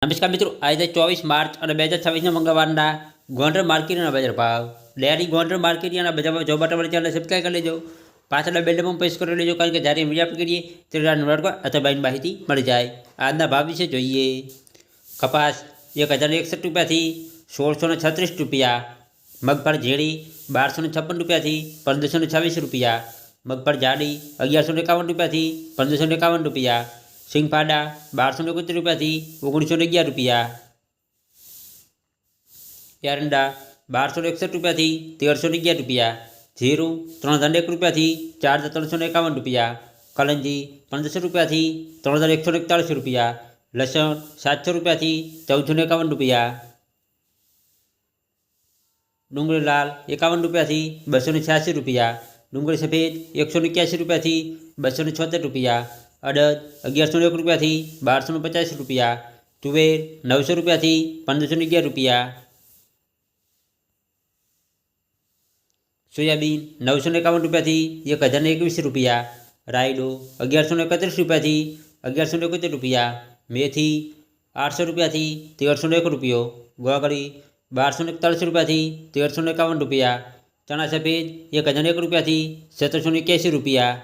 નમસ્કાર મિત્રો, આજે 24 માર્ચ અને 2026 મંગળવારના ગોંડલ માર્કેટના બજાર ભાવ ડેરી ગોંડલ માર્કેટના બજાર ભાવ જોવા માટે અમારી ચેનલ સબસ્ક્રાઈબ કરી લેજો. પાછળ બેલ પણ પ્રેસ કરી લેજો, કારણ કે જ્યારે વિડીયો અપલોડ કરીએ ત્યારે નોટિફિકેશન અથવા બાઈની માહિતી મળી જાય. આજના ભાવ વિશે જોઈએ. કપાસ 1061 રૂપિયાથી 1636 રૂપિયા, મગફળી ઝીણી 1256 રૂપિયાથી 1526 રૂપિયા, મગફળી જાડી 1151 રૂપિયાથી 1551 રૂપિયા, સિંગફાડા 1271 રૂપિયાથી 1911 રૂપિયા, એરંડા 1261 રૂપિયાથી 1311 રૂપિયા, જીરું 3001 રૂપિયાથી 4351 રૂપિયા, કલંજી 1500 રૂપિયાથી 3141 રૂપિયા, લસણ 700 રૂપિયાથી 1451 રૂપિયા, ડુંગળી લાલ 51 રૂપિયાથી 286 રૂપિયા, ડુંગળી સફેદ 181 રૂપિયાથી 276 રૂપિયા, અડદ 1101 રૂપિયાથી 1250 રૂપિયા, તુવેર 900 રૂપિયાથી 1511 રૂપિયા, સોયાબીન 951 રૂપિયાથી 1021 રૂપિયા, રાયડો 1131 રૂપિયાથી 1171 રૂપિયા, મેથી 800 રૂપિયાથી 1301 રૂપિયો, ગોગળી 1241 રૂપિયાથી 1351 રૂપિયા, ચણા સફેદ 1001 રૂપિયાથી 1781 રૂપિયા.